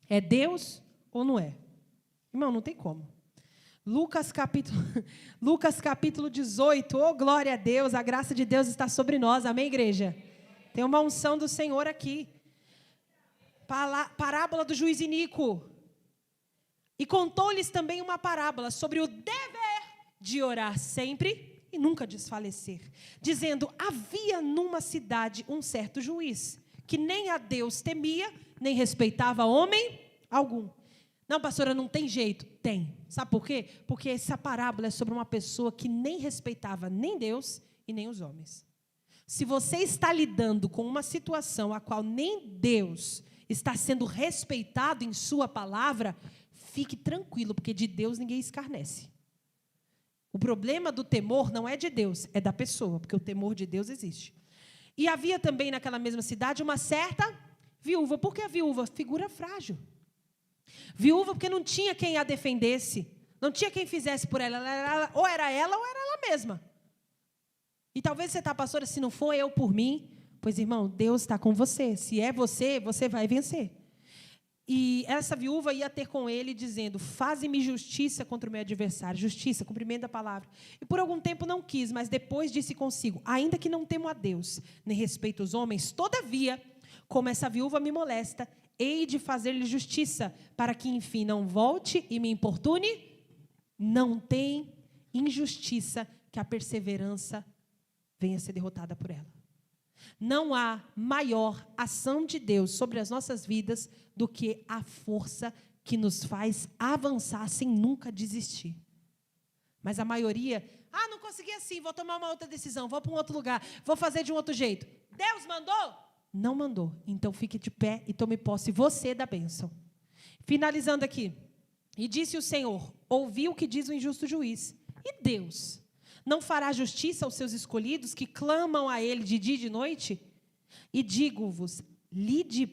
É Deus ou não é? Irmão, não tem como. Lucas capítulo 18. Oh, glória a Deus, a graça de Deus está sobre nós. Amém, igreja? Tem uma unção do Senhor aqui. Parábola do juiz iníquo. E contou-lhes também uma parábola sobre o dever de orar sempre e nunca desfalecer, dizendo: havia numa cidade um certo juiz, que nem a Deus temia, nem respeitava homem algum. Não, pastora, não tem jeito. Tem. Sabe por quê? Porque essa parábola é sobre uma pessoa que nem respeitava nem Deus e nem os homens. Se você está lidando com uma situação a qual nem Deus está sendo respeitado em sua palavra, fique tranquilo, porque de Deus ninguém escarnece. O problema do temor não é de Deus, é da pessoa, porque o temor de Deus existe. E havia também naquela mesma cidade uma certa viúva. Por que a viúva? Figura frágil. Viúva porque não tinha quem a defendesse, não tinha quem fizesse por ela, ou era ela mesma. E talvez você está, pastora, se não for eu por mim, pois, irmão, Deus está com você. Se é você, você vai vencer. E essa viúva ia ter com ele, dizendo: faze-me justiça contra o meu adversário. Justiça, cumprimento da palavra. E por algum tempo não quis, mas depois disse consigo: ainda que não temo a Deus, nem respeito os homens, todavia, como essa viúva me molesta, hei de fazer-lhe justiça, para que, enfim, não volte e me importune. Não tem injustiça que a perseverança venha a ser derrotada por ela. Não há maior ação de Deus sobre as nossas vidas do que a força que nos faz avançar sem nunca desistir. Mas a maioria, não consegui assim, vou tomar uma outra decisão, vou para um outro lugar, vou fazer de um outro jeito. Deus mandou? Não mandou. Então fique de pé e tome posse você da bênção. Finalizando aqui. E disse o Senhor: ouvi o que diz o injusto juiz. E Deus não fará justiça aos seus escolhidos que clamam a Ele de dia e de noite? E digo-vos, de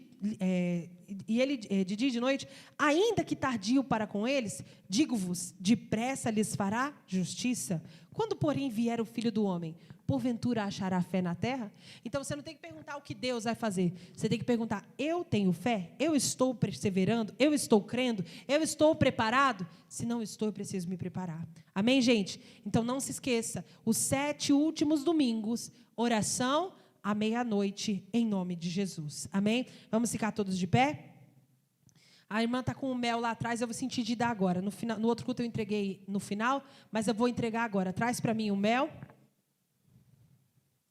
dia e de noite, ainda que tardio para com eles, digo-vos, depressa lhes fará justiça. Quando, porém, vier o Filho do Homem, porventura achará fé na terra? Então, você não tem que perguntar o que Deus vai fazer. Você tem que perguntar: eu tenho fé? Eu estou perseverando? Eu estou crendo? Eu estou preparado? Se não estou, eu preciso me preparar. Amém, gente? Então, não se esqueça. Os 7 últimos domingos, oração à meia-noite, em nome de Jesus. Amém? Vamos ficar todos de pé? A irmã está com o mel lá atrás, eu vou sentir de dar agora. No outro culto eu entreguei no final, mas eu vou entregar agora. Traz para mim o mel.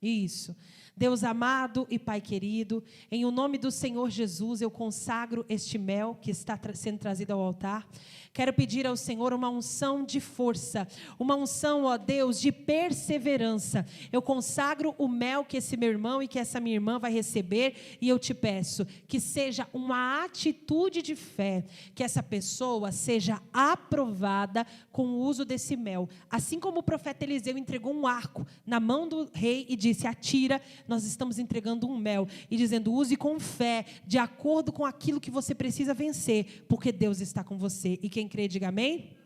Isso. Deus amado e Pai querido, em o nome do Senhor Jesus, eu consagro este mel que está sendo trazido ao altar. Quero pedir ao Senhor uma unção de força, uma unção, ó Deus, de perseverança. Eu consagro o mel que esse meu irmão e que essa minha irmã vai receber, e eu te peço que seja uma atitude de fé, que essa pessoa seja aprovada com o uso desse mel. Assim como o profeta Eliseu entregou um arco na mão do rei e disse: atira, nós estamos entregando um mel e dizendo: use com fé, de acordo com aquilo que você precisa vencer, porque Deus está com você. E quem crê, diga amém.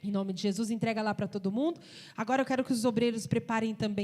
Em nome de Jesus, entrega lá para todo mundo. Agora eu quero que os obreiros preparem também